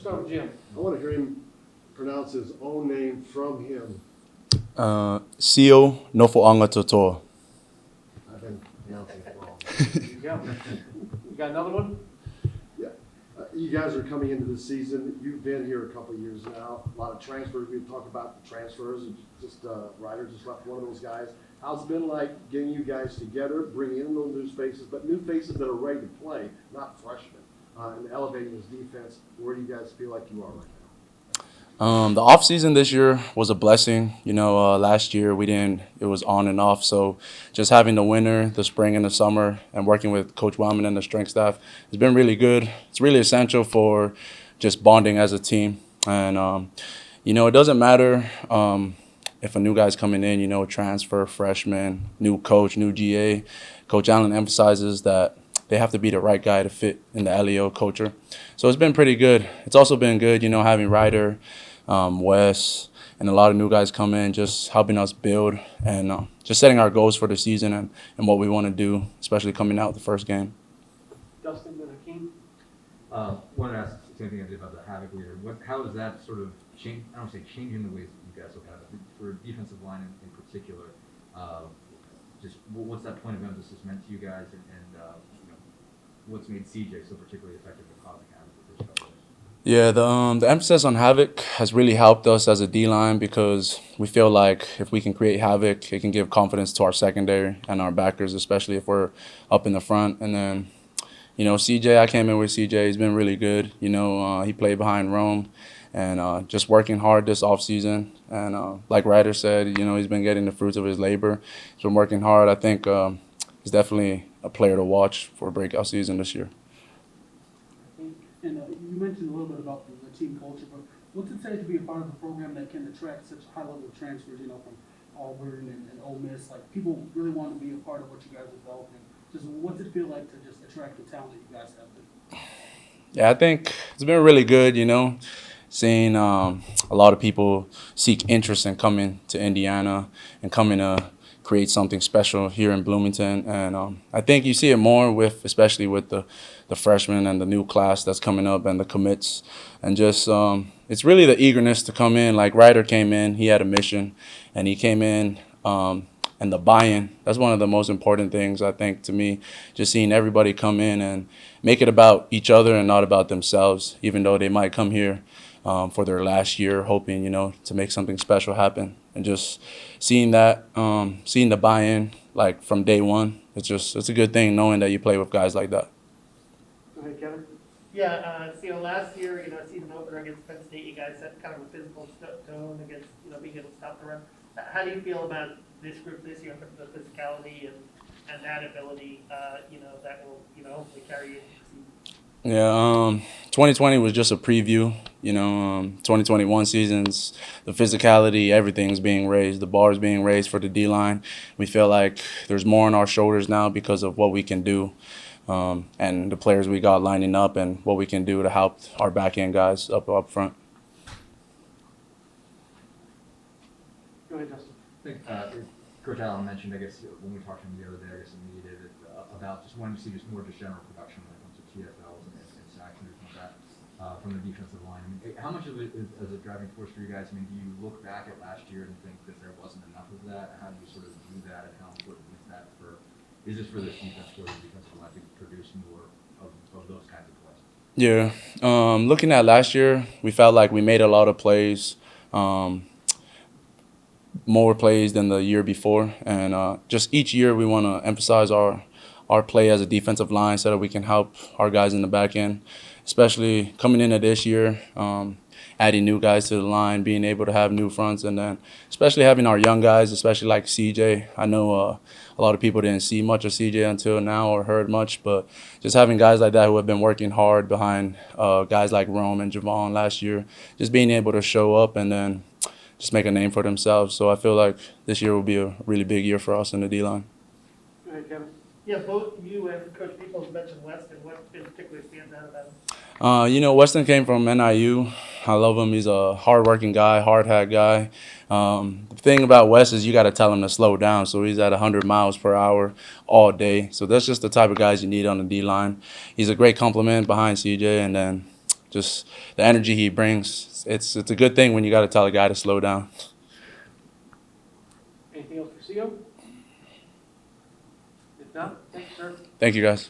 start with Jim. I want to hear him pronounce his own name from him. Nofoagatoto'a. I've been pronouncing it wrong. There you go. You got another one? Yeah. You guys are coming into the season. You've been here a couple of years now. A lot of transfers. We've talked about the transfers. Ryder just left one of those guys. How's it been like getting you guys together, bringing in those new faces, but new faces that are ready to play, not freshmen, and elevating this defense? Where do you guys feel like you are right now? The off season this year was a blessing. Last year it was on and off. So just having the winter, the spring and the summer and working with Coach Wellman and the strength staff has been really good. It's really essential for just bonding as a team. And, it doesn't matter if a new guy's coming in, transfer, freshman, new coach, new GA. Coach Allen emphasizes that they have to be the right guy to fit in the LEO culture. So it's been pretty good. It's also been good, having Ryder, Wes, and a lot of new guys come in, just helping us build and just setting our goals for the season and what we want to do, especially coming out the first game. Dustin and Hakeem? Wanted to ask the same thing I did about the Havoc leader. How is that sort of I don't say changing the ways that you guys look at it, for defensive line in particular? Just what's that point of emphasis meant to you guys, and what's made CJ so particularly effective at causing havoc with this couple? Yeah, the emphasis on havoc has really helped us as a D-line because we feel like if we can create havoc, it can give confidence to our secondary and our backers, especially if we're up in the front. And then, CJ, I came in with CJ. He's been really good. He played behind Rome and just working hard this offseason. And like Ryder said, he's been getting the fruits of his labor. He's been working hard. I think he's definitely a player to watch for a breakout season this year. And you mentioned a little bit about the team culture, but what's it say to be a part of a program that can attract such high level of transfers, from Auburn and Ole Miss? Like, people really want to be a part of what you guys are developing. Just what's it feel like to just attract the talent that you guys have there? Yeah, I think it's been really good, seeing a lot of people seek interest in coming to Indiana and coming to create something special here in Bloomington. And I think you see it more especially with the freshmen and the new class that's coming up and the commits. And just it's really the eagerness to come in. Like Ryder came in, he had a mission, and he came in and the buy-in. That's one of the most important things, I think, to me, just seeing everybody come in and make it about each other and not about themselves, even though they might come here for their last year, hoping, to make something special happen. And just seeing that, seeing the buy-in, like from day one, it's a good thing knowing that you play with guys like that. Go ahead, Kevin. Yeah, last year, season opener against Penn State, you guys had kind of a physical tone against, being able to stop the run. How do you feel about this group this year in terms of physicality and that ability, that will, hopefully carry you into the season? Yeah, 2020 was just a preview. 2021 seasons, the physicality, everything's being raised. The bar is being raised for the D-line. We feel like there's more on our shoulders now because of what we can do and the players we got lining up and what we can do to help our back-end guys up front. Go ahead, Dustin. I think Coach Allen mentioned, I guess, when we talked to him the other day, I guess in media, about just wanting to see just more general production when it comes to TFLs and sacks and everything like that from the defensive line. I mean, how much of it is a driving force for you guys? I mean, do you look back at last year and think that there wasn't enough of that? How do you sort of view that, and how important is that is this for this defense, for the defensive line to produce more of those kinds of plays? Yeah, looking at last year, we felt like we made a lot of plays. More plays than the year before, and just each year we want to emphasize our play as a defensive line so that we can help our guys in the back end, especially coming into this year, adding new guys to the line, being able to have new fronts, and then especially having our young guys, especially like CJ. I know a lot of people didn't see much of CJ until now or heard much, but just having guys like that who have been working hard behind guys like Rome and Javon last year, just being able to show up and then just make a name for themselves. So I feel like this year will be a really big year for us in the D-line. Go ahead, Kevin. Yeah, both you and Coach Peoples mentioned Weston. What in particular stands out about him? Weston came from NIU. I love him. He's a hard-working guy, hard-hat guy. The thing about Wes is you got to tell him to slow down. So he's at 100 miles per hour all day. So that's just the type of guys you need on the D-line. He's a great compliment behind CJ. And then just the energy he brings. It's a good thing when you got to tell a guy to slow down. Anything else for CO? If not, thanks, sir. Thank you, guys.